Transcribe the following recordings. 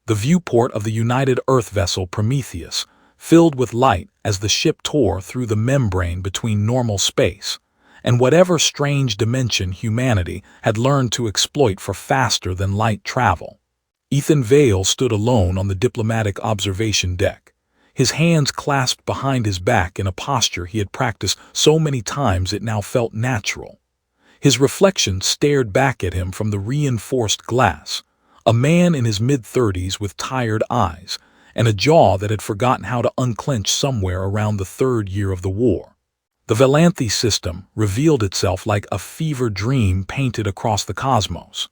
the viewport of the United Earth vessel Prometheus, filled with light as the ship tore through the membrane between normal space, and whatever strange dimension humanity had learned to exploit for faster-than-light travel. Ethan Vale stood alone on the diplomatic observation deck, his hands clasped behind his back in a posture he had practiced so many times it now felt natural. His reflection stared back at him from the reinforced glass, a man in his mid-30s with tired eyes and a jaw that had forgotten how to unclench somewhere around the third year of the war. The Valanthe system revealed itself like a fever dream painted across the cosmos.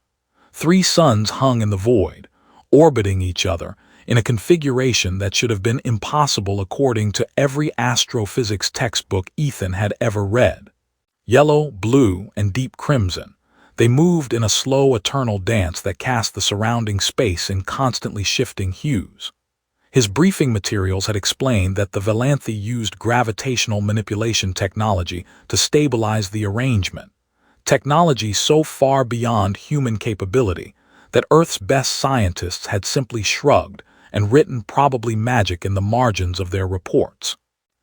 3 suns hung in the void, orbiting each other in a configuration that should have been impossible according to every astrophysics textbook Ethan had ever read. Yellow, blue, and deep crimson, they moved in a slow eternal dance that cast the surrounding space in constantly shifting hues. His briefing materials had explained that the Valanthe used gravitational manipulation technology to stabilize the arrangement, technology so far beyond human capability that Earth's best scientists had simply shrugged and written probably magic in the margins of their reports.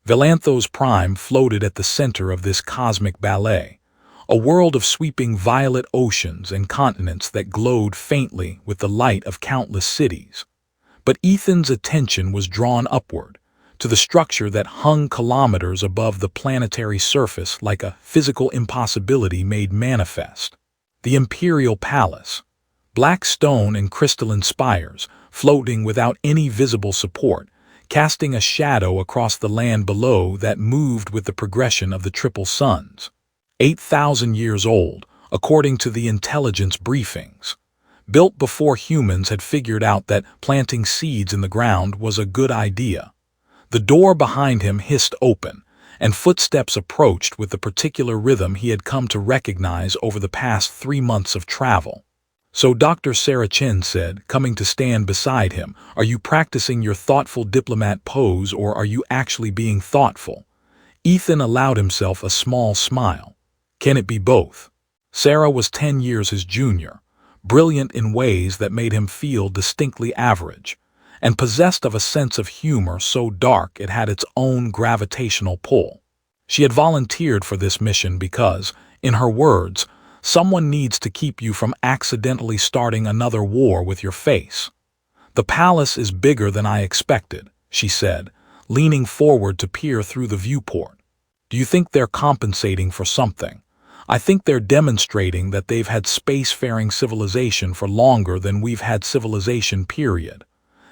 Valanthos Prime floated at the center of this cosmic ballet, a world of sweeping violet oceans and continents that glowed faintly with the light of countless cities. But Ethan's attention was drawn upward, to the structure that hung kilometers above the planetary surface like a physical impossibility made manifest. The Imperial Palace, black stone and crystalline spires, floating without any visible support, casting a shadow across the land below that moved with the progression of the triple suns. 8,000 years old, according to the intelligence briefings. Built before humans had figured out that planting seeds in the ground was a good idea. The door behind him hissed open, and footsteps approached with the particular rhythm he had come to recognize over the past 3 months of travel. "So Dr. Saracen said, coming to stand beside him, are you practicing your thoughtful diplomat pose or are you actually being thoughtful?" Ethan allowed himself a small smile. Can it be both? Sarah was 10 years his junior, brilliant in ways that made him feel distinctly average, and possessed of a sense of humor so dark it had its own gravitational pull. She had volunteered for this mission because, in her words, someone needs to keep you from accidentally starting another war with your face. "The palace is bigger than I expected," she said, leaning forward to peer through the viewport. "Do you think they're compensating for something? I think they're demonstrating that they've had spacefaring civilization for longer than we've had civilization, period."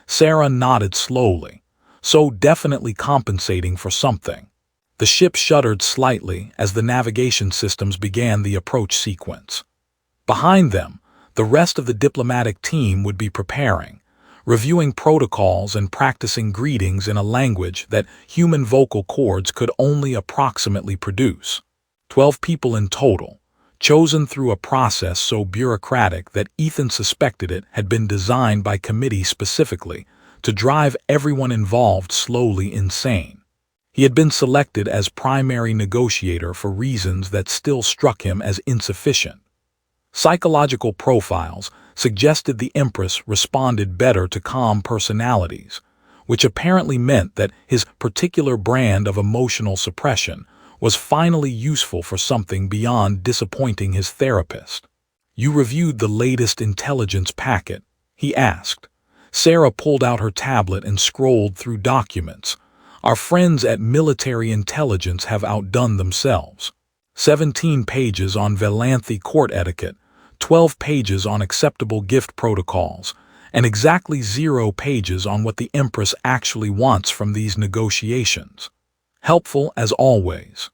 Sarah nodded slowly. "So definitely compensating for something." The ship shuddered slightly as the navigation systems began the approach sequence. Behind them, the rest of the diplomatic team would be preparing, reviewing protocols and practicing greetings in a language that human vocal cords could only approximately produce. 12 people in total, chosen through a process so bureaucratic that Ethan suspected it had been designed by committee specifically to drive everyone involved slowly insane. He had been selected as primary negotiator for reasons that still struck him as insufficient. Psychological profiles suggested the Empress responded better to calm personalities, which apparently meant that his particular brand of emotional suppression was finally useful for something beyond disappointing his therapist. "You reviewed the latest intelligence packet?" he asked. Sarah pulled out her tablet and scrolled through documents. "Our friends at Military Intelligence have outdone themselves. 17 pages on Valanthe court etiquette, 12 pages on acceptable gift protocols, and exactly 0 pages on what the Empress actually wants from these negotiations. Helpful as always.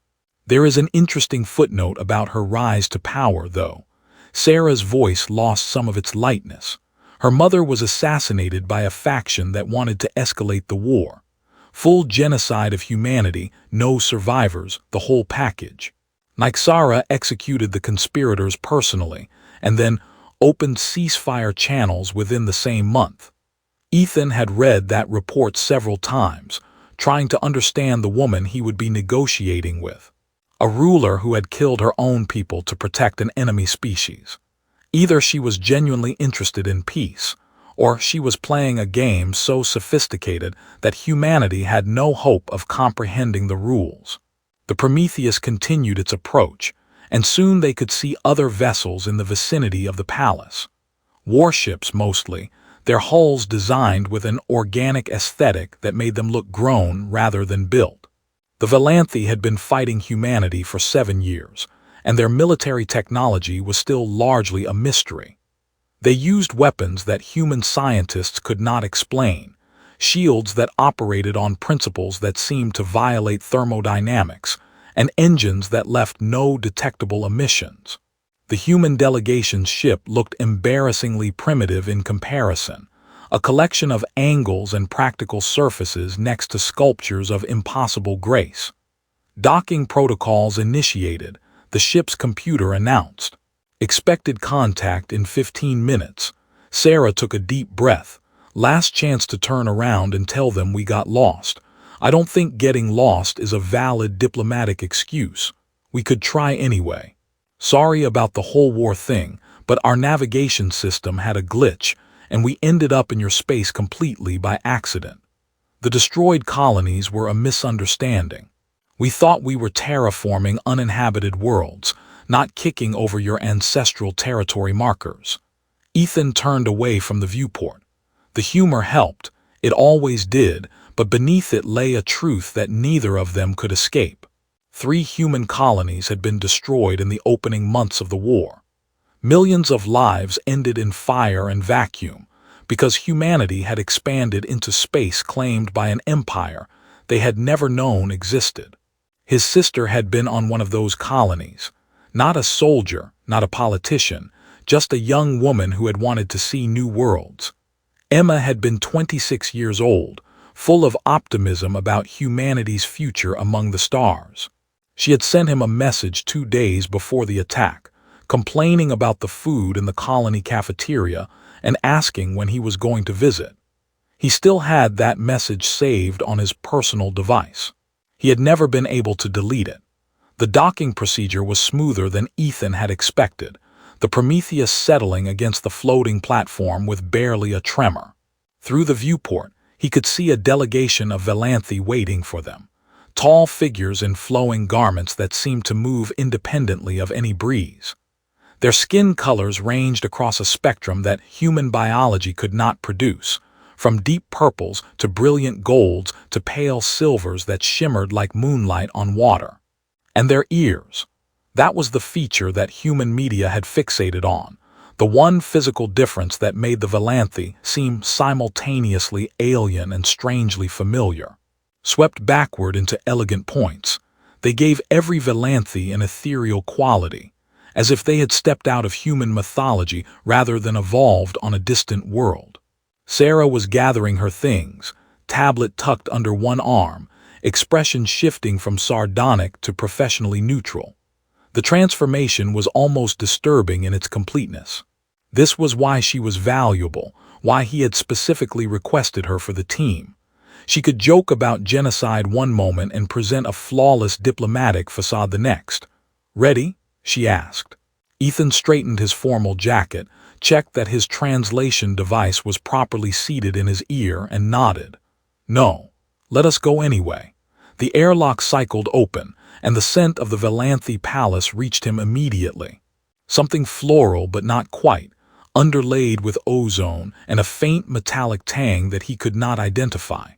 There is an interesting footnote about her rise to power, though." Sarah's voice lost some of its lightness. Her mother was assassinated by a faction that wanted to escalate the war. Full genocide of humanity, no survivors, the whole package. Nyxara executed the conspirators personally, and then opened ceasefire channels within the same month. Ethan had read that report several times, trying to understand the woman he would be negotiating with. A ruler who had killed her own people to protect an enemy species. Either she was genuinely interested in peace, or she was playing a game so sophisticated that humanity had no hope of comprehending the rules. The Prometheus continued its approach, and soon they could see other vessels in the vicinity of the palace. Warships mostly, their hulls designed with an organic aesthetic that made them look grown rather than built. The Valanthi had been fighting humanity for 7 years, and their military technology was still largely a mystery. They used weapons that human scientists could not explain, shields that operated on principles that seemed to violate thermodynamics, and engines that left no detectable emissions. The human delegation's ship looked embarrassingly primitive in comparison, a collection of angles and practical surfaces next to sculptures of impossible grace. Docking protocols initiated, the ship's computer announced. Expected contact in 15 minutes. Sarah took a deep breath. Last chance to turn around and tell them we got lost. I don't think getting lost is a valid diplomatic excuse. We could try anyway. Sorry about the whole war thing, but our navigation system had a glitch, and we ended up in your space completely by accident. The destroyed colonies were a misunderstanding. We thought we were terraforming uninhabited worlds, not kicking over your ancestral territory markers. Ethan turned away from the viewport. The humor helped, it always did, but beneath it lay a truth that neither of them could escape. 3 human colonies had been destroyed in the opening months of the war. Millions of lives ended in fire and vacuum, because humanity had expanded into space claimed by an empire they had never known existed. His sister had been on one of those colonies. Not a soldier, not a politician, just a young woman who had wanted to see new worlds. Emma had been 26 years old, full of optimism about humanity's future among the stars. She had sent him a message 2 days before the attack, complaining about the food in the colony cafeteria and asking when he was going to visit. He still had that message saved on his personal device. He had never been able to delete it. The docking procedure was smoother than Ethan had expected, the Prometheus settling against the floating platform with barely a tremor. Through the viewport, he could see a delegation of Valanthi waiting for them. Tall figures in flowing garments that seemed to move independently of any breeze. Their skin colors ranged across a spectrum that human biology could not produce, from deep purples to brilliant golds to pale silvers that shimmered like moonlight on water. And their ears. That was the feature that human media had fixated on, the one physical difference that made the Valanthi seem simultaneously alien and strangely familiar. Swept backward into elegant points, they gave every Valanthi an ethereal quality, as if they had stepped out of human mythology rather than evolved on a distant world. Sarah was gathering her things, tablet tucked under one arm, expression shifting from sardonic to professionally neutral. The transformation was almost disturbing in its completeness. This was why she was valuable, why he had specifically requested her for the team. She could joke about genocide one moment and present a flawless diplomatic facade the next. "Ready?" she asked. Ethan straightened his formal jacket, checked that his translation device was properly seated in his ear, and nodded. "No. Let us go anyway." The airlock cycled open, and the scent of the Valanthi palace reached him immediately. Something floral but not quite, underlaid with ozone and a faint metallic tang that he could not identify.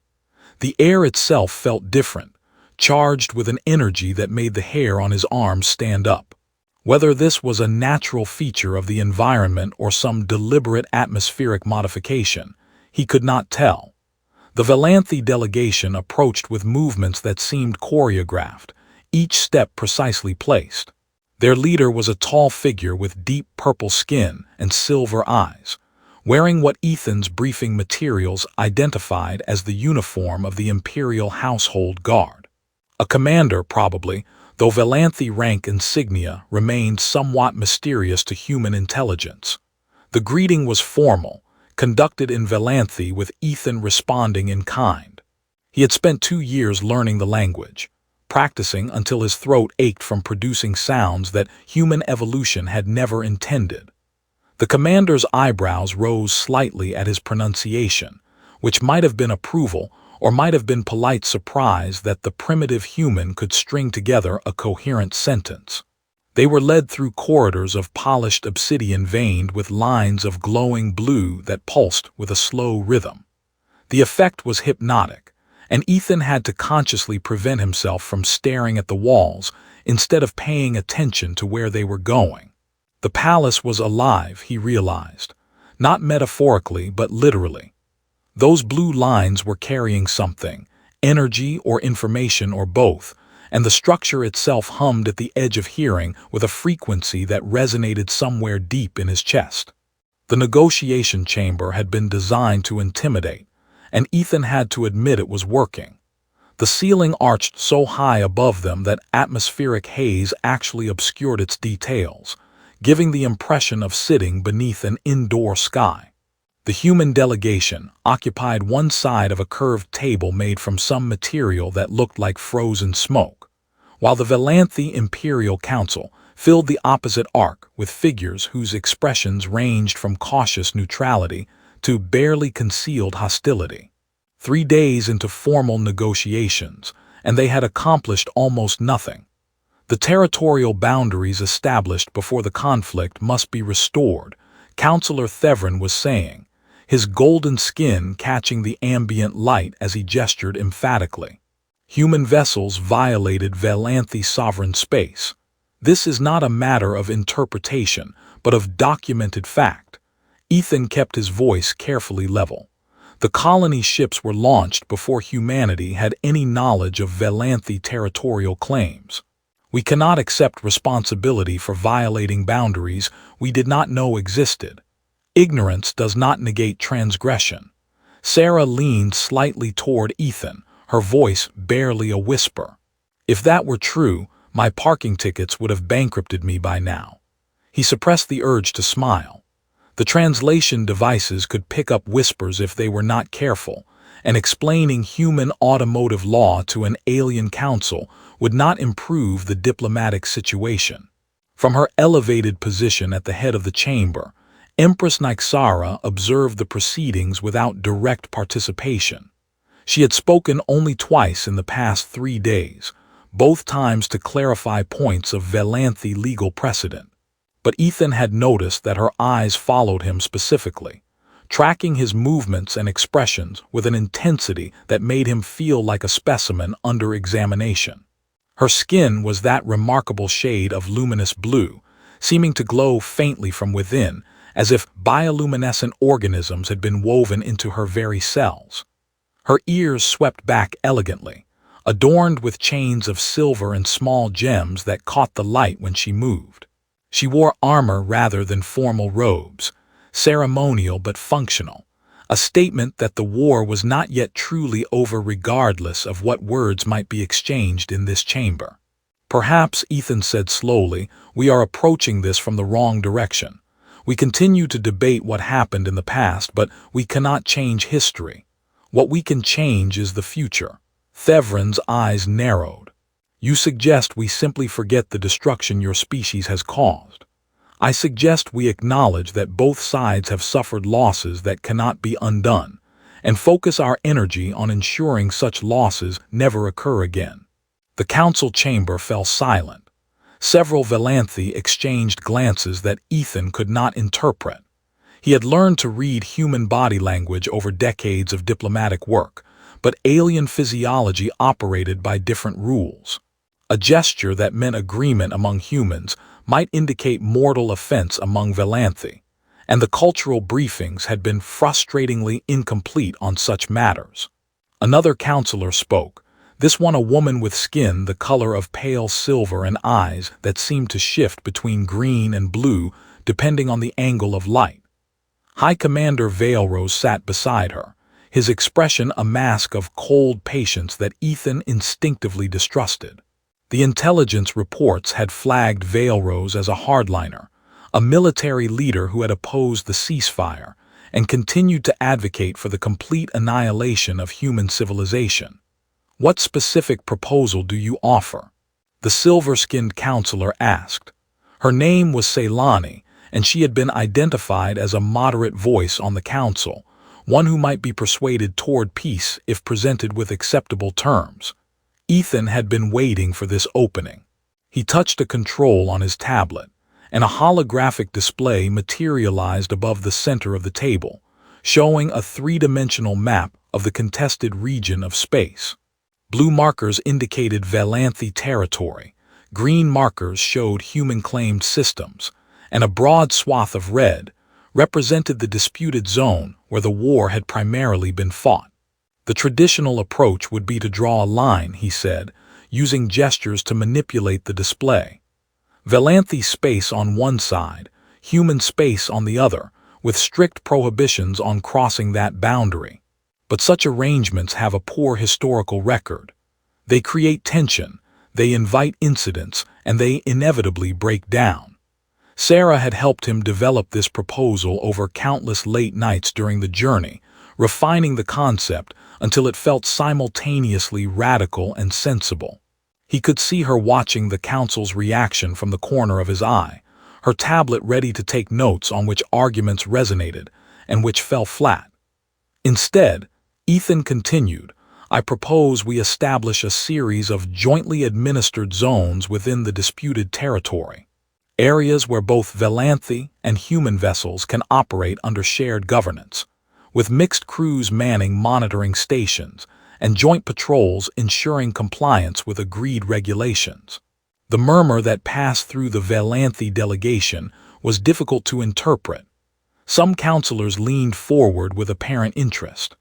The air itself felt different, charged with an energy that made the hair on his arms stand up. Whether this was a natural feature of the environment or some deliberate atmospheric modification, he could not tell. The Valanthi delegation approached with movements that seemed choreographed, each step precisely placed. Their leader was a tall figure with deep purple skin and silver eyes, wearing what Ethan's briefing materials identified as the uniform of the Imperial Household Guard. A commander, probably, though Valanthi rank insignia remained somewhat mysterious to human intelligence. The greeting was formal, conducted in Valanthi with Ethan responding in kind. He had spent 2 years learning the language, practicing until his throat ached from producing sounds that human evolution had never intended. The commander's eyebrows rose slightly at his pronunciation, which might have been approval or might have been polite surprise that the primitive human could string together a coherent sentence. They were led through corridors of polished obsidian veined with lines of glowing blue that pulsed with a slow rhythm. The effect was hypnotic, and Ethan had to consciously prevent himself from staring at the walls instead of paying attention to where they were going. The palace was alive, he realized, not metaphorically but literally. Those blue lines were carrying something, energy or information or both, and the structure itself hummed at the edge of hearing with a frequency that resonated somewhere deep in his chest. The negotiation chamber had been designed to intimidate, and Ethan had to admit it was working. The ceiling arched so high above them that atmospheric haze actually obscured its details, giving the impression of sitting beneath an indoor sky. The human delegation occupied one side of a curved table made from some material that looked like frozen smoke, while the Valanthi Imperial Council filled the opposite arc with figures whose expressions ranged from cautious neutrality to barely concealed hostility. 3 days into formal negotiations, and they had accomplished almost nothing. The territorial boundaries established before the conflict must be restored, Councillor Thevrin was saying, his golden skin catching the ambient light as he gestured emphatically. Human vessels violated Valanthi sovereign space. This is not a matter of interpretation, but of documented fact. Ethan kept his voice carefully level. The colony ships were launched before humanity had any knowledge of Valanthi territorial claims. We cannot accept responsibility for violating boundaries we did not know existed. Ignorance does not negate transgression. Sarah leaned slightly toward Ethan, her voice barely a whisper. If that were true, my parking tickets would have bankrupted me by now. He suppressed the urge to smile. The translation devices could pick up whispers if they were not careful, and explaining human automotive law to an alien council would not improve the diplomatic situation. From her elevated position at the head of the chamber, Empress Nyxara observed the proceedings without direct participation. She had spoken only twice in the past 3 days, both times to clarify points of Valanthi legal precedent. But Ethan had noticed that her eyes followed him specifically, tracking his movements and expressions with an intensity that made him feel like a specimen under examination. Her skin was that remarkable shade of luminous blue, seeming to glow faintly from within, as if bioluminescent organisms had been woven into her very cells. Her ears swept back elegantly, adorned with chains of silver and small gems that caught the light when she moved. She wore armor rather than formal robes, ceremonial but functional, a statement that the war was not yet truly over regardless of what words might be exchanged in this chamber. Perhaps, Ethan said slowly, we are approaching this from the wrong direction. We continue to debate what happened in the past, but we cannot change history. What we can change is the future. Thevrin's eyes narrowed. You suggest we simply forget the destruction your species has caused. I suggest we acknowledge that both sides have suffered losses that cannot be undone, and focus our energy on ensuring such losses never occur again. The council chamber fell silent. Several Valanthi exchanged glances that Ethan could not interpret. He had learned to read human body language over decades of diplomatic work, but alien physiology operated by different rules. A gesture that meant agreement among humans might indicate mortal offense among Valanthi, and the cultural briefings had been frustratingly incomplete on such matters. Another counselor spoke, this one a woman with skin the color of pale silver and eyes that seemed to shift between green and blue depending on the angle of light. High Commander Vale sat beside her, his expression a mask of cold patience that Ethan instinctively distrusted. The intelligence reports had flagged Vale as a hardliner, a military leader who had opposed the ceasefire and continued to advocate for the complete annihilation of human civilization. What specific proposal do you offer? The silver-skinned counselor asked. Her name was Ceylani, and she had been identified as a moderate voice on the council, one who might be persuaded toward peace if presented with acceptable terms. Ethan had been waiting for this opening. He touched a control on his tablet, and a holographic display materialized above the center of the table, showing a three-dimensional map of the contested region of space. Blue markers indicated Valanthy territory, green markers showed human-claimed systems, and a broad swath of red represented the disputed zone where the war had primarily been fought. The traditional approach would be to draw a line, he said, using gestures to manipulate the display. Valanthy space on one side, human space on the other, with strict prohibitions on crossing that boundary. But such arrangements have a poor historical record. They create tension, they invite incidents, and they inevitably break down. Sarah had helped him develop this proposal over countless late nights during the journey, refining the concept until it felt simultaneously radical and sensible. He could see her watching the council's reaction from the corner of his eye, her tablet ready to take notes on which arguments resonated and which fell flat. Instead, Ethan continued, I propose we establish a series of jointly administered zones within the disputed territory, areas where both Valanthy and human vessels can operate under shared governance, with mixed crews manning monitoring stations and joint patrols ensuring compliance with agreed regulations. The murmur that passed through the Valanthy delegation was difficult to interpret. Some counselors leaned forward with apparent interest.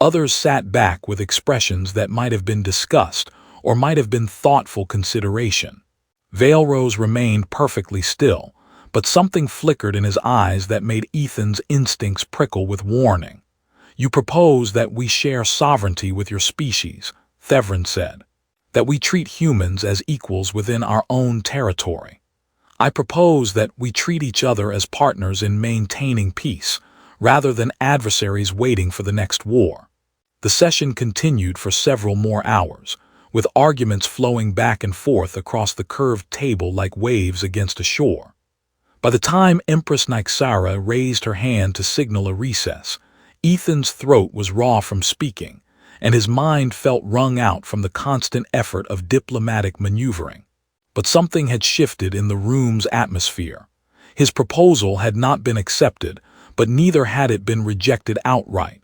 Others sat back with expressions that might have been disgust or might have been thoughtful consideration. Vale remained perfectly still, but something flickered in his eyes that made Ethan's instincts prickle with warning. You propose that we share sovereignty with your species, Thevrin said, that we treat humans as equals within our own territory. I propose that we treat each other as partners in maintaining peace, rather than adversaries waiting for the next war. The session continued for several more hours, with arguments flowing back and forth across the curved table like waves against a shore. By the time Empress Nyxara raised her hand to signal a recess, Ethan's throat was raw from speaking, and his mind felt wrung out from the constant effort of diplomatic maneuvering. But something had shifted in the room's atmosphere. His proposal had not been accepted, but neither had it been rejected outright.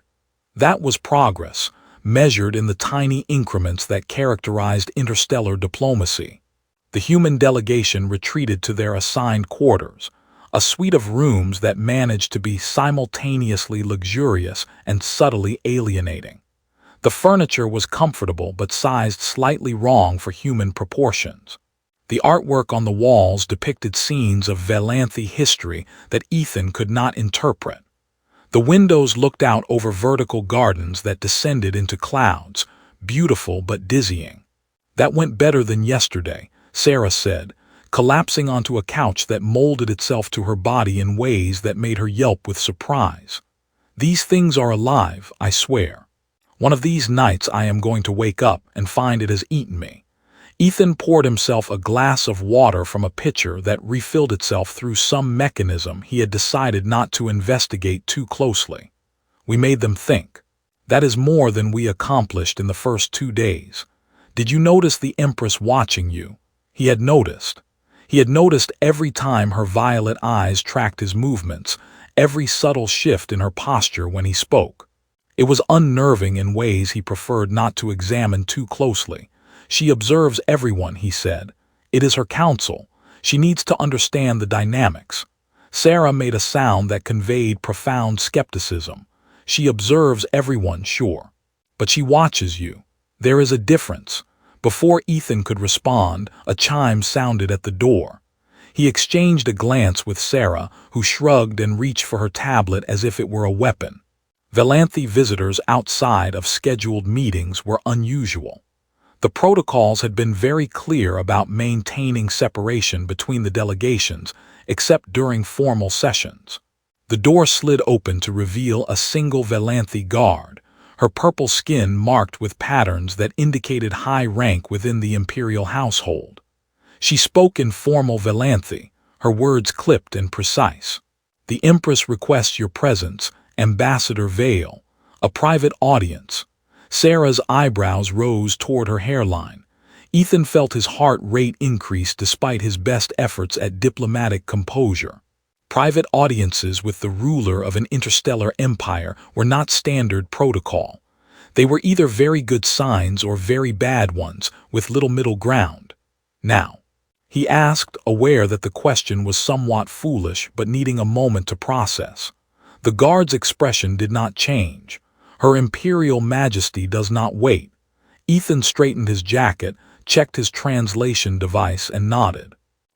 That was progress, measured in the tiny increments that characterized interstellar diplomacy. The human delegation retreated to their assigned quarters, a suite of rooms that managed to be simultaneously luxurious and subtly alienating. The furniture was comfortable but sized slightly wrong for human proportions. The artwork on the walls depicted scenes of Valanthy history that Ethan could not interpret. The windows looked out over vertical gardens that descended into clouds, beautiful but dizzying. That went better than yesterday, Sarah said, collapsing onto a couch that molded itself to her body in ways that made her yelp with surprise. These things are alive, I swear. One of these nights I am going to wake up and find it has eaten me. Ethan poured himself a glass of water from a pitcher that refilled itself through some mechanism he had decided not to investigate too closely. We made them think. That is more than we accomplished in the first 2 days. Did you notice the Empress watching you? He had noticed. He had noticed every time her violet eyes tracked his movements, every subtle shift in her posture when he spoke. It was unnerving in ways he preferred not to examine too closely. She observes everyone, he said. It is her counsel. She needs to understand the dynamics. Sarah made a sound that conveyed profound skepticism. She observes everyone, sure. But she watches you. There is a difference. Before Ethan could respond, a chime sounded at the door. He exchanged a glance with Sarah, who shrugged and reached for her tablet as if it were a weapon. Valanthy visitors outside of scheduled meetings were unusual. The protocols had been very clear about maintaining separation between the delegations, except during formal sessions. The door slid open to reveal a single Valanthy guard, her purple skin marked with patterns that indicated high rank within the imperial household. She spoke in formal Valanthy, her words clipped and precise. "The Empress requests your presence, Ambassador Vale. A private audience." Sarah's eyebrows rose toward her hairline. Ethan felt his heart rate increase despite his best efforts at diplomatic composure. Private audiences with the ruler of an interstellar empire were not standard protocol. They were either very good signs or very bad ones, with little middle ground. "Now," he asked, aware that the question was somewhat foolish but needing a moment to process. The guard's expression did not change. "Her Imperial Majesty does not wait." Ethan straightened his jacket, checked his translation device, and nodded.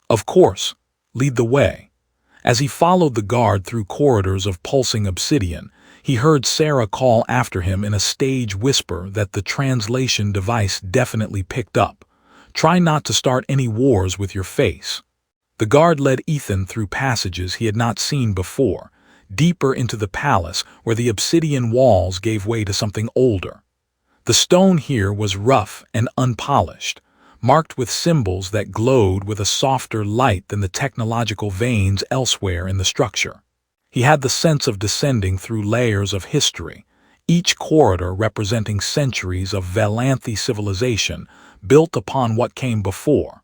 "Of course. Lead the way." As he followed the guard through corridors of pulsing obsidian, he heard Sarah call after him in a stage whisper that the translation device definitely picked up. "Try not to start any wars with your face." The guard led Ethan through passages he had not seen before, deeper into the palace where the obsidian walls gave way to something older. The stone here was rough and unpolished, marked with symbols that glowed with a softer light than the technological veins elsewhere in the structure. He had the sense of descending through layers of history, each corridor representing centuries of Valanthy civilization built upon what came before.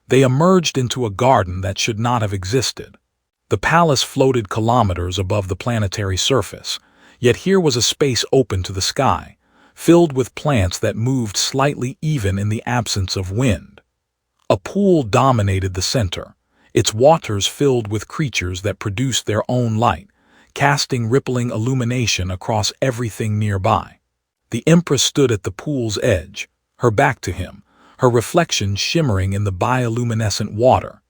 They emerged into a garden that should not have existed. The palace floated kilometers above the planetary surface, yet here was a space open to the sky, filled with plants that moved slightly even in the absence of wind. A pool dominated the center, its waters filled with creatures that produced their own light, casting rippling illumination across everything nearby. The Empress stood at the pool's edge, her back to him, her reflection shimmering in the bioluminescent water.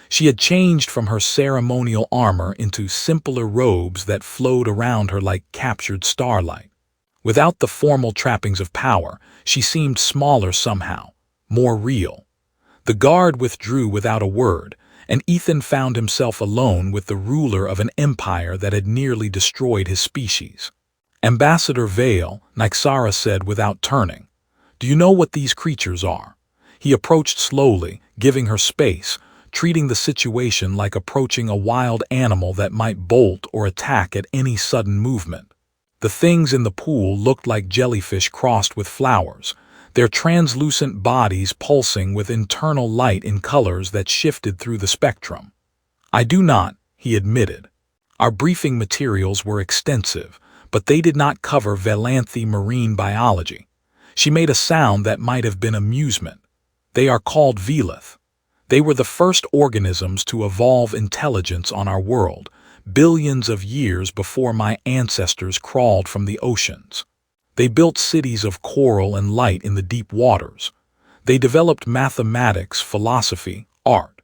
She had changed from her ceremonial armor into simpler robes that flowed around her like captured starlight. Without the formal trappings of power, she seemed smaller somehow, more real. The guard withdrew without a word, and Ethan found himself alone with the ruler of an empire that had nearly destroyed his species. "Ambassador Vale," Nyxara said without turning. "Do you know what these creatures are?" He approached slowly, giving her space, treating the situation like approaching a wild animal that might bolt or attack at any sudden movement. The things in the pool looked like jellyfish crossed with flowers, their translucent bodies pulsing with internal light in colors that shifted through the spectrum. "I do not," he admitted. "Our briefing materials were extensive, but they did not cover Valanthy marine biology." She made a sound that might have been amusement. "They are called Velith. They were the first organisms to evolve intelligence on our world, billions of years before my ancestors crawled from the oceans. They built cities of coral and light in the deep waters. They developed mathematics, philosophy, art.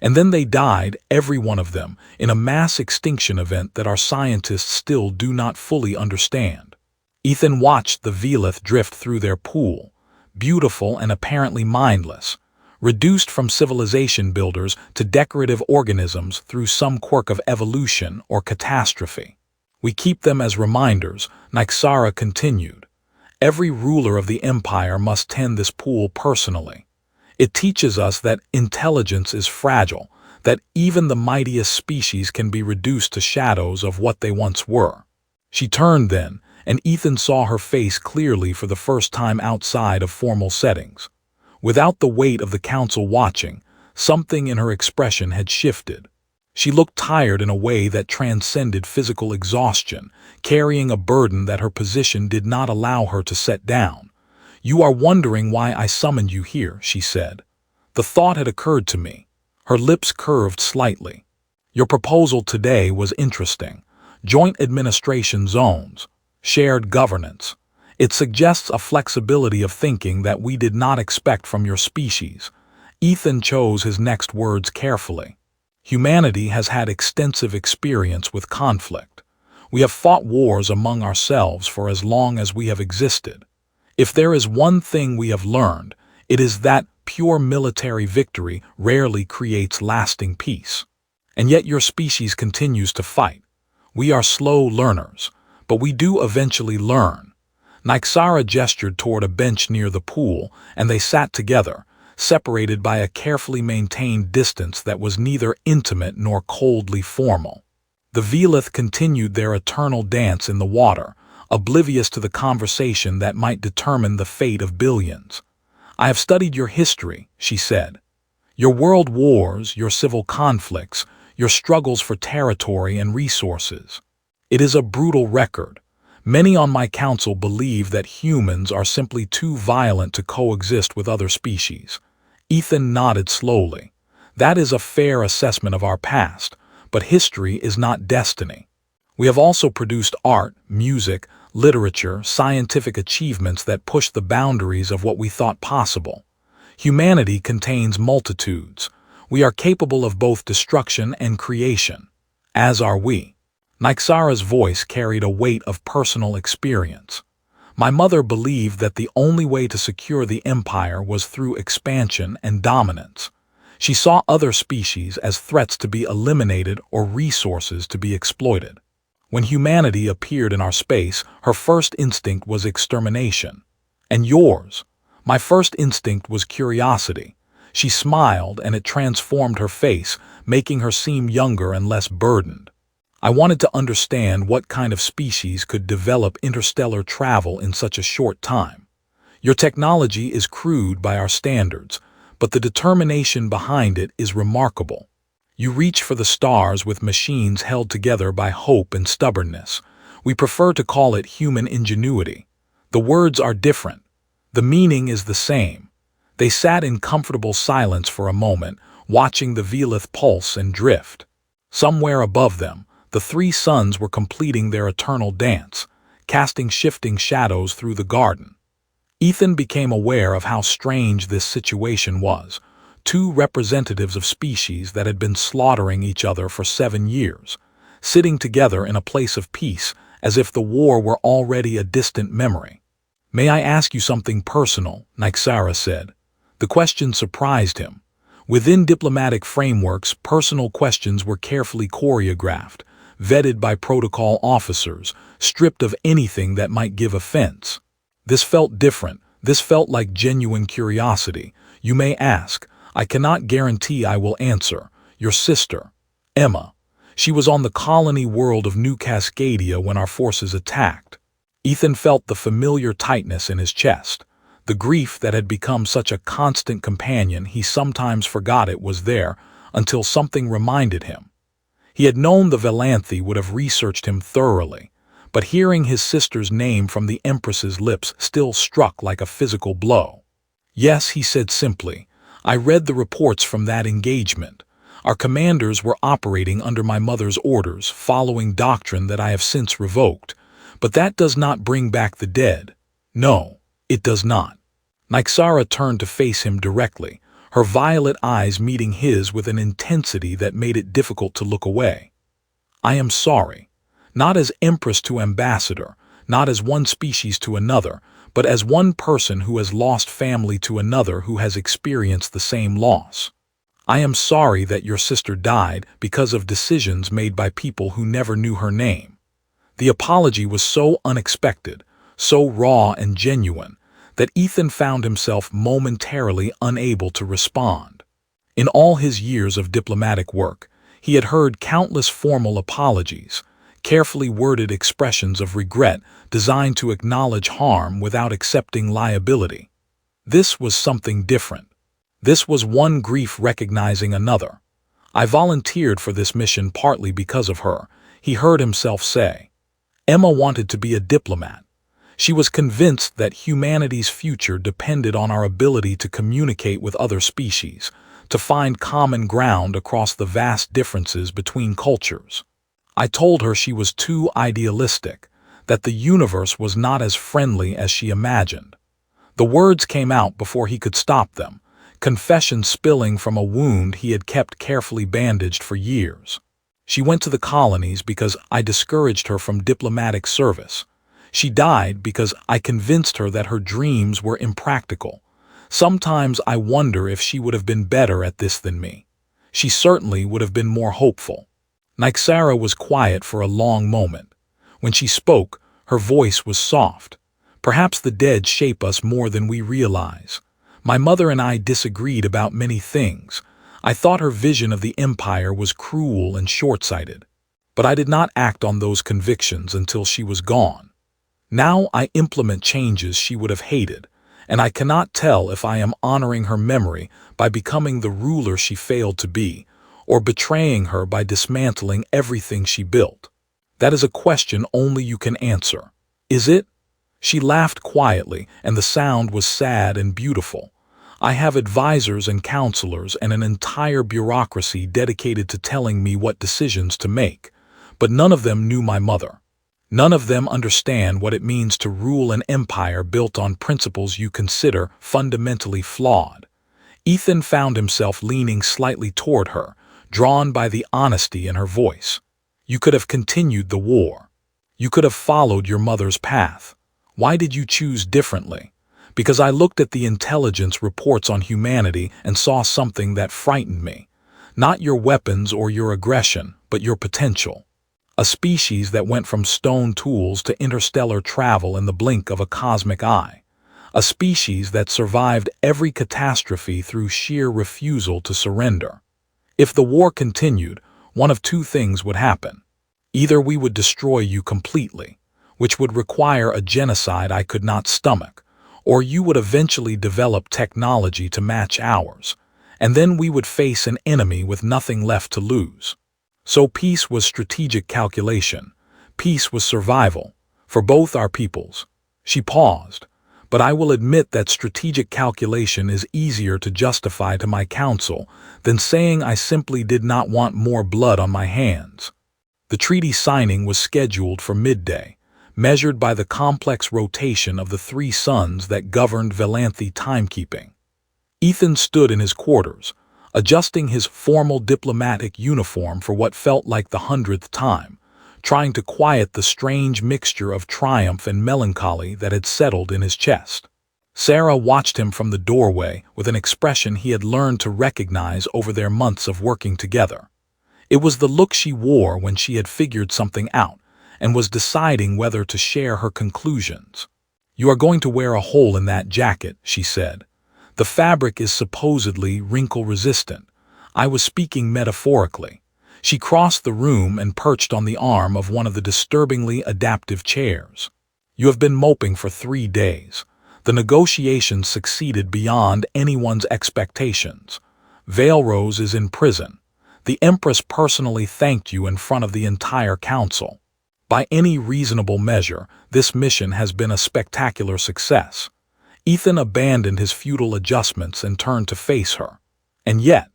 And then they died, every one of them, in a mass extinction event that our scientists still do not fully understand." Ethan watched the Velith drift through their pool, beautiful and apparently mindless, reduced from civilization builders to decorative organisms through some quirk of evolution or catastrophe. "We keep them as reminders," Nyxara continued. "Every ruler of the empire must tend this pool personally. It teaches us that intelligence is fragile, that even the mightiest species can be reduced to shadows of what they once were." She turned then, and Ethan saw her face clearly for the first time outside of formal settings. Without the weight of the council watching, something in her expression had shifted. She looked tired in a way that transcended physical exhaustion, carrying a burden that her position did not allow her to set down. "You are wondering why I summoned you here," she said. "The thought had occurred to me." Her lips curved slightly. "Your proposal today was interesting. Joint administration zones, shared governance. It suggests a flexibility of thinking that we did not expect from your species." Ethan chose his next words carefully. "Humanity has had extensive experience with conflict. We have fought wars among ourselves for as long as we have existed. If there is one thing we have learned, it is that pure military victory rarely creates lasting peace. And yet your species continues to fight. We are slow learners, but we do eventually learn." Nyxara gestured toward a bench near the pool, and they sat together, separated by a carefully maintained distance that was neither intimate nor coldly formal. The Velith continued their eternal dance in the water, oblivious to the conversation that might determine the fate of billions. "I have studied your history," she said. "Your world wars, your civil conflicts, your struggles for territory and resources. It is a brutal record. Many on my council believe that humans are simply too violent to coexist with other species." Ethan nodded slowly. "That is a fair assessment of our past, but history is not destiny. We have also produced art, music, literature, scientific achievements that push the boundaries of what we thought possible. Humanity contains multitudes. We are capable of both destruction and creation. As are we." Nyxara's voice carried a weight of personal experience. "My mother believed that the only way to secure the empire was through expansion and dominance. She saw other species as threats to be eliminated or resources to be exploited. When humanity appeared in our space, her first instinct was extermination. And yours?" "My first instinct was curiosity." She smiled, and it transformed her face, making her seem younger and less burdened. "I wanted to understand what kind of species could develop interstellar travel in such a short time. Your technology is crude by our standards, but the determination behind it is remarkable. You reach for the stars with machines held together by hope and stubbornness. We prefer to call it human ingenuity. The words are different. The meaning is the same." They sat in comfortable silence for a moment, watching the Velith pulse and drift. Somewhere above them, the three suns were completing their eternal dance, casting shifting shadows through the garden. Ethan became aware of how strange this situation was. Two representatives of species that had been slaughtering each other for 7 years, sitting together in a place of peace, as if the war were already a distant memory. "May I ask you something personal?" Nyxara said. The question surprised him. Within diplomatic frameworks, personal questions were carefully choreographed, vetted by protocol officers, stripped of anything that might give offense. This felt different. This felt like genuine curiosity. "You may ask. I cannot guarantee I will answer. Your sister, Emma. She was on the colony world of New Cascadia when our forces attacked." Ethan felt the familiar tightness in his chest. The grief that had become such a constant companion, he sometimes forgot it was there until something reminded him. He had known the Valanthe would have researched him thoroughly, but hearing his sister's name from the Empress's lips still struck like a physical blow. "Yes," he said simply. "I read the reports from that engagement. Our commanders were operating under my mother's orders, following doctrine that I have since revoked. But that does not bring back the dead. No, it does not." Nyxara turned to face him directly, her violet eyes meeting his with an intensity that made it difficult to look away. "I am sorry. Not as Empress to Ambassador, not as one species to another, but as one person who has lost family to another who has experienced the same loss. I am sorry that your sister died because of decisions made by people who never knew her name." The apology was so unexpected, so raw and genuine, that Ethan found himself momentarily unable to respond. In all his years of diplomatic work, he had heard countless formal apologies, carefully worded expressions of regret designed to acknowledge harm without accepting liability. This was something different. This was one grief recognizing another. "I volunteered for this mission partly because of her," he heard himself say. Emma wanted to be a diplomat. She was convinced that humanity's future depended on our ability to communicate with other species, to find common ground across the vast differences between cultures. I told her she was too idealistic, that the universe was not as friendly as she imagined. The words came out before he could stop them, confession spilling from a wound he had kept carefully bandaged for years. She went to the colonies because I discouraged her from diplomatic service. She died because I convinced her that her dreams were impractical. Sometimes I wonder if she would have been better at this than me. She certainly would have been more hopeful." Nyxara was quiet for a long moment. When she spoke, her voice was soft. "Perhaps the dead shape us more than we realize. My mother and I disagreed about many things. I thought her vision of the empire was cruel and short-sighted. But I did not act on those convictions until she was gone. Now I implement changes she would have hated, and I cannot tell if I am honoring her memory by becoming the ruler she failed to be, or betraying her by dismantling everything she built. That is a question only you can answer. Is it? She laughed quietly, and the sound was sad and beautiful. I have advisors and counselors and an entire bureaucracy dedicated to telling me what decisions to make, but none of them knew my mother. None of them understand what it means to rule an empire built on principles you consider fundamentally flawed. Ethan found himself leaning slightly toward her, drawn by the honesty in her voice. You could have continued the war. You could have followed your mother's path. Why did you choose differently? Because I looked at the intelligence reports on humanity and saw something that frightened me. Not your weapons or your aggression, but your potential. A species that went from stone tools to interstellar travel in the blink of a cosmic eye. A species that survived every catastrophe through sheer refusal to surrender. If the war continued, one of two things would happen. Either we would destroy you completely, which would require a genocide I could not stomach, or you would eventually develop technology to match ours, and then we would face an enemy with nothing left to lose. So peace was strategic calculation. Peace was survival, for both our peoples. She paused, but I will admit that strategic calculation is easier to justify to my counsel than saying I simply did not want more blood on my hands. The treaty signing was scheduled for midday, measured by the complex rotation of the 3 suns that governed Valanthi timekeeping. Ethan stood in his quarters, adjusting his formal diplomatic uniform for what felt like the 100th time, trying to quiet the strange mixture of triumph and melancholy that had settled in his chest. Sarah watched him from the doorway with an expression he had learned to recognize over their months of working together. It was the look she wore when she had figured something out and was deciding whether to share her conclusions. "You are going to wear a hole in that jacket," she said. "The fabric is supposedly wrinkle-resistant. I was speaking metaphorically." She crossed the room and perched on the arm of one of the disturbingly adaptive chairs. "You have been moping for 3 days. The negotiations succeeded beyond anyone's expectations. Veilrose is in prison. The Empress personally thanked you in front of the entire council. By any reasonable measure, this mission has been a spectacular success." Ethan abandoned his futile adjustments and turned to face her. And yet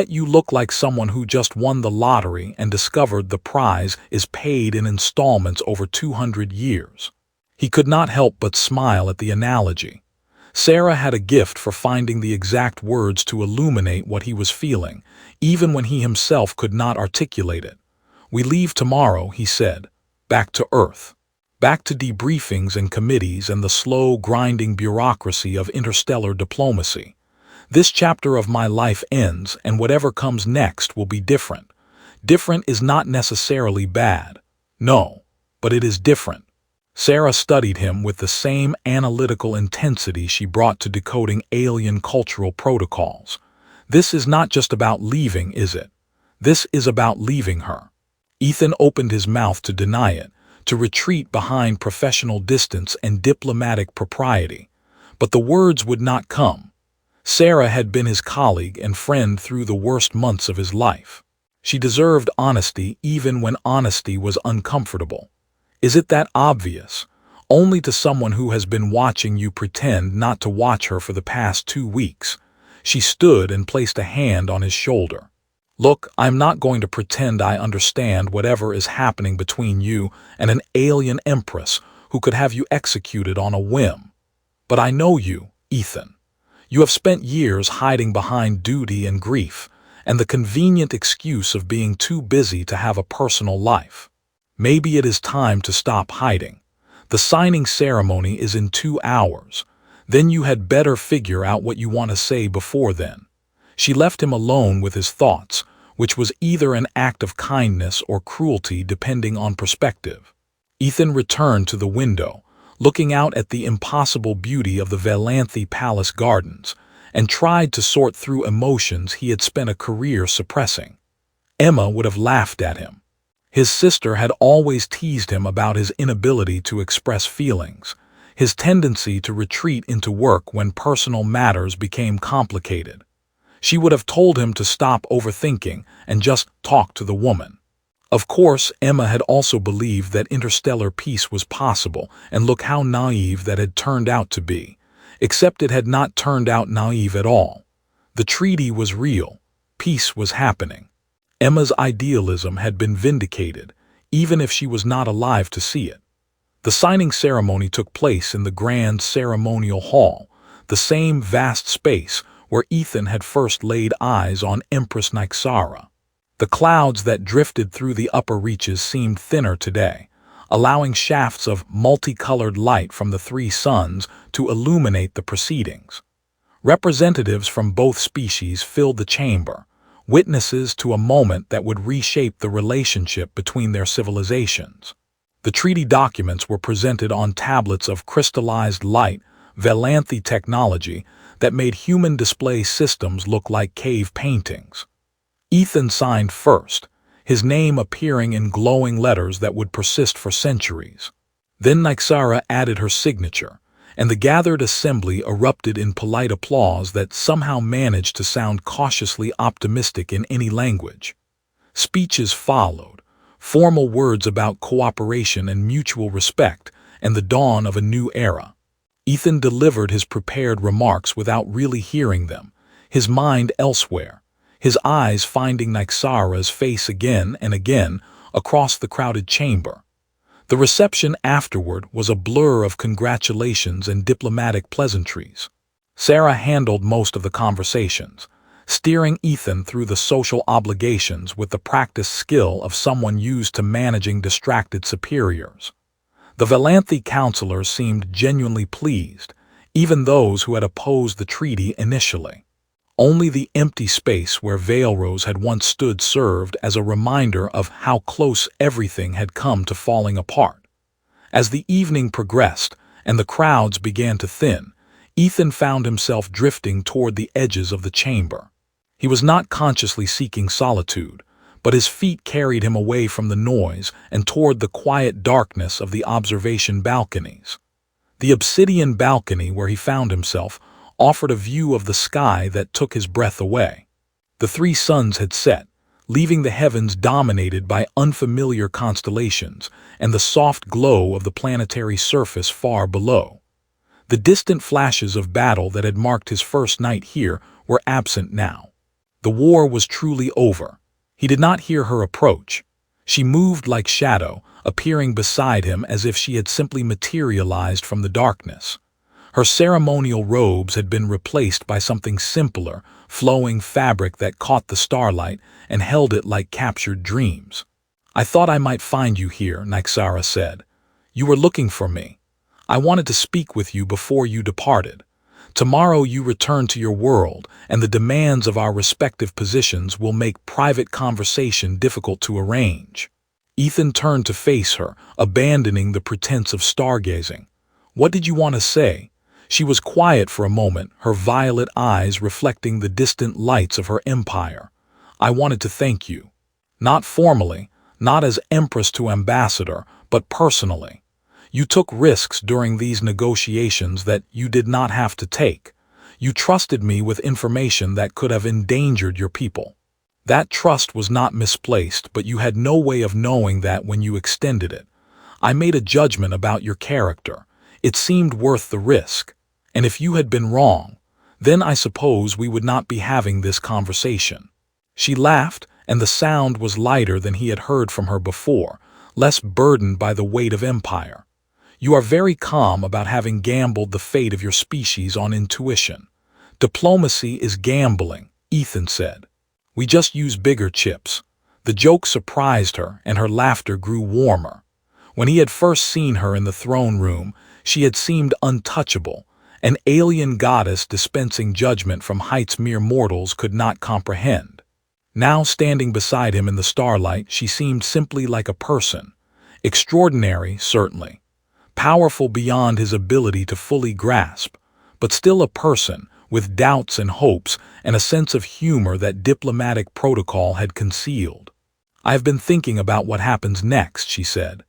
you look like someone who just won the lottery and discovered the prize is paid in installments over 200 years. He could not help but smile at the analogy. Sarah had a gift for finding the exact words to illuminate what he was feeling, even when he himself could not articulate it. "We leave tomorrow," he said, "back to Earth. Back to debriefings and committees and the slow, grinding bureaucracy of interstellar diplomacy. This chapter of my life ends, and whatever comes next will be different. Different is not necessarily bad. No, but it is different." Sarah studied him with the same analytical intensity she brought to decoding alien cultural protocols. "This is not just about leaving, is it? This is about leaving her." Ethan opened his mouth to deny it, to retreat behind professional distance and diplomatic propriety. But the words would not come. Sarah had been his colleague and friend through the worst months of his life. She deserved honesty even when honesty was uncomfortable. Is it that obvious? Only to someone who has been watching you pretend not to watch her for the past 2 weeks. She stood and placed a hand on his shoulder. "Look, I'm not going to pretend I understand whatever is happening between you and an alien empress who could have you executed on a whim. But I know you, Ethan. You have spent years hiding behind duty and grief, and the convenient excuse of being too busy to have a personal life. Maybe it is time to stop hiding. The signing ceremony is in 2 hours. Then you had better figure out what you want to say before then." She left him alone with his thoughts, which was either an act of kindness or cruelty depending on perspective. Ethan returned to the window, looking out at the impossible beauty of the Valanthe Palace gardens, and tried to sort through emotions he had spent a career suppressing. Emma would have laughed at him. His sister had always teased him about his inability to express feelings, his tendency to retreat into work when personal matters became complicated. She would have told him to stop overthinking and just talk to the woman. Of course, Emma had also believed that interstellar peace was possible, and look how naive that had turned out to be. Except it had not turned out naive at all. The treaty was real. Peace was happening. Emma's idealism had been vindicated, even if she was not alive to see it. The signing ceremony took place in the grand ceremonial hall, the same vast space where Ethan had first laid eyes on Empress Nyxara. The clouds that drifted through the upper reaches seemed thinner today, allowing shafts of multicolored light from the three suns to illuminate the proceedings. Representatives from both species filled the chamber, witnesses to a moment that would reshape the relationship between their civilizations. The treaty documents were presented on tablets of crystallized light, Valanthe technology that made human display systems look like cave paintings. Ethan signed first, his name appearing in glowing letters that would persist for centuries. Then Nyxara added her signature, and the gathered assembly erupted in polite applause that somehow managed to sound cautiously optimistic in any language. Speeches followed, formal words about cooperation and mutual respect and the dawn of a new era. Ethan delivered his prepared remarks without really hearing them, his mind elsewhere, his eyes finding Nyxara's face again and again across the crowded chamber. The reception afterward was a blur of congratulations and diplomatic pleasantries. Sarah handled most of the conversations, steering Ethan through the social obligations with the practiced skill of someone used to managing distracted superiors. The Valanthe counselors seemed genuinely pleased, even those who had opposed the treaty initially. Only the empty space where Veilrose had once stood served as a reminder of how close everything had come to falling apart. As the evening progressed and the crowds began to thin, Ethan found himself drifting toward the edges of the chamber. He was not consciously seeking solitude, but his feet carried him away from the noise and toward the quiet darkness of the observation balconies. The obsidian balcony where he found himself offered a view of the sky that took his breath away. The three suns had set, leaving the heavens dominated by unfamiliar constellations and the soft glow of the planetary surface far below. The distant flashes of battle that had marked his first night here were absent now. The war was truly over. He did not hear her approach. She moved like shadow, appearing beside him as if she had simply materialized from the darkness. Her ceremonial robes had been replaced by something simpler, flowing fabric that caught the starlight and held it like captured dreams. "I thought I might find you here," Nyxara said. "You were looking for me. I wanted to speak with you before you departed. Tomorrow you return to your world, and the demands of our respective positions will make private conversation difficult to arrange." Ethan turned to face her, abandoning the pretense of stargazing. "What did you want to say?" She was quiet for a moment, her violet eyes reflecting the distant lights of her empire. "I wanted to thank you. Not formally, not as Empress to Ambassador, but personally. You took risks during these negotiations that you did not have to take. You trusted me with information that could have endangered your people. That trust was not misplaced, but you had no way of knowing that when you extended it. I made a judgment about your character. It seemed worth the risk. And if you had been wrong, then I suppose we would not be having this conversation." She laughed, and the sound was lighter than he had heard from her before, less burdened by the weight of empire. "You are very calm about having gambled the fate of your species on intuition. Diplomacy is gambling," Ethan said. "We just use bigger chips." The joke surprised her, and her laughter grew warmer. When he had first seen her in the throne room, she had seemed untouchable, an alien goddess dispensing judgment from heights mere mortals could not comprehend. Now, standing beside him in the starlight, she seemed simply like a person. Extraordinary, certainly. powerful beyond his ability to fully grasp, but still a person with doubts and hopes and a sense of humor that diplomatic protocol had concealed. "I have been thinking about what happens next," she said.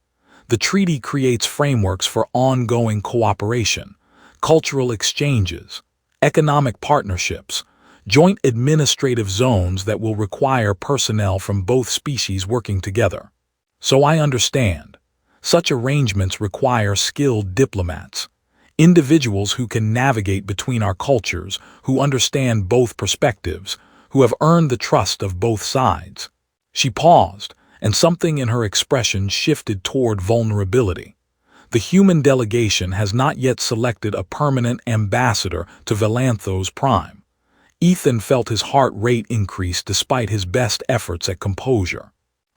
"The treaty creates frameworks for ongoing cooperation, cultural exchanges, economic partnerships, joint administrative zones that will require personnel from both species working together. So I understand. Such arrangements require skilled diplomats, individuals who can navigate between our cultures, who understand both perspectives, who have earned the trust of both sides." She paused, and something in her expression shifted toward vulnerability. The human delegation has not yet selected a permanent ambassador to Valanthos Prime. Ethan felt his heart rate increase despite his best efforts at composure.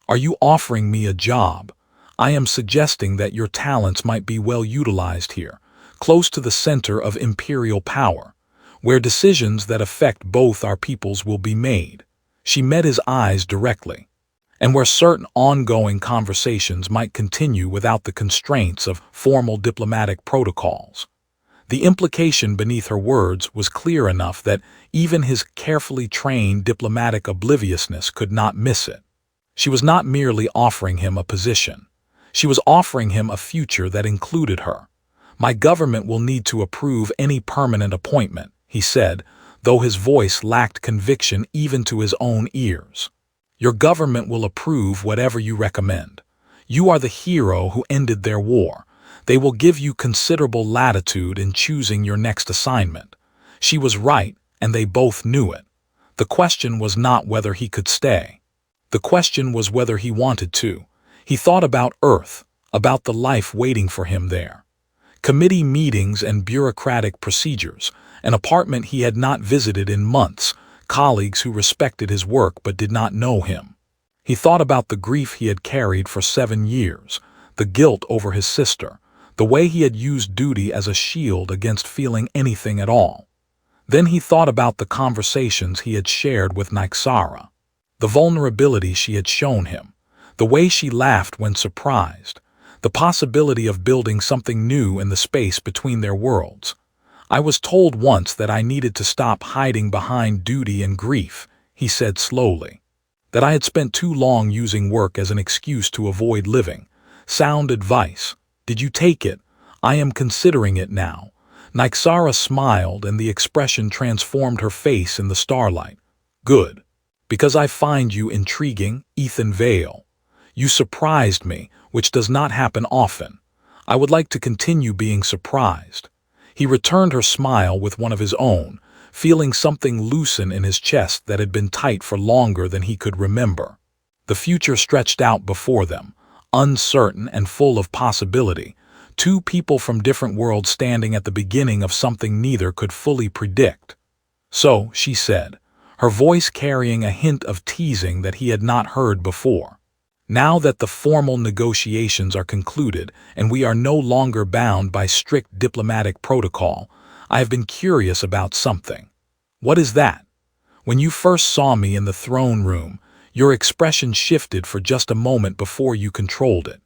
"Are you offering me a job? I am suggesting that your talents might be well utilized here, close to the center of imperial power, where decisions that affect both our peoples will be made." She met his eyes directly. "And where certain ongoing conversations might continue without the constraints of formal diplomatic protocols." The implication beneath her words was clear enough that even his carefully trained diplomatic obliviousness could not miss it. She was not merely offering him a position. She was offering him a future that included her. "My government will need to approve any permanent appointment," he said, though his voice lacked conviction even to his own ears. "Your government will approve whatever you recommend. You are the hero who ended their war. They will give you considerable latitude in choosing your next assignment." She was right, and they both knew it. The question was not whether he could stay. The question was whether he wanted to. He thought about Earth, about the life waiting for him there. Committee meetings and bureaucratic procedures, an apartment he had not visited in months, colleagues who respected his work but did not know him. He thought about the grief he had carried for 7 years, the guilt over his sister, the way he had used duty as a shield against feeling anything at all. Then he thought about the conversations he had shared with Nyxara, the vulnerability she had shown him, the way she laughed when surprised, the possibility of building something new in the space between their worlds. "I was told once that I needed to stop hiding behind duty and grief," he said slowly. "That I had spent too long using work as an excuse to avoid living. Sound advice. Did you take it? I am considering it now." Nyxara smiled, and the expression transformed her face in the starlight. "Good. Because I find you intriguing, Ethan Vale. You surprised me, which does not happen often. I would like to continue being surprised." He returned her smile with one of his own, feeling something loosen in his chest that had been tight for longer than he could remember. The future stretched out before them, uncertain and full of possibility, two people from different worlds standing at the beginning of something neither could fully predict. "So," she said, her voice carrying a hint of teasing that he had not heard before. "Now that the formal negotiations are concluded and we are no longer bound by strict diplomatic protocol, I have been curious about something." "What is that?" "When you first saw me in the throne room, your expression shifted for just a moment before you controlled it.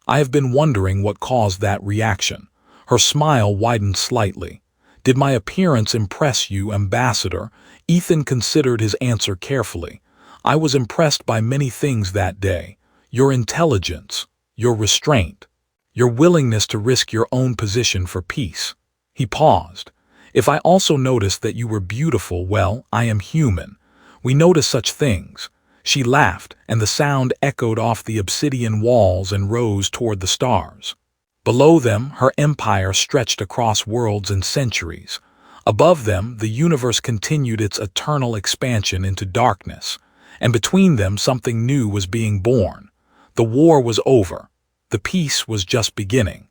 I have been wondering what caused that reaction." Her smile widened slightly. "Did my appearance impress you, Ambassador?" Ethan considered his answer carefully. "I was impressed by many things that day. Your intelligence, your restraint, your willingness to risk your own position for peace." He paused. "If I also noticed that you were beautiful, well, I am human. We notice such things." She laughed, and the sound echoed off the obsidian walls and rose toward the stars. Below them, her empire stretched across worlds and centuries. Above them, the universe continued its eternal expansion into darkness, and between them something new was being born. The war was over. The peace was just beginning.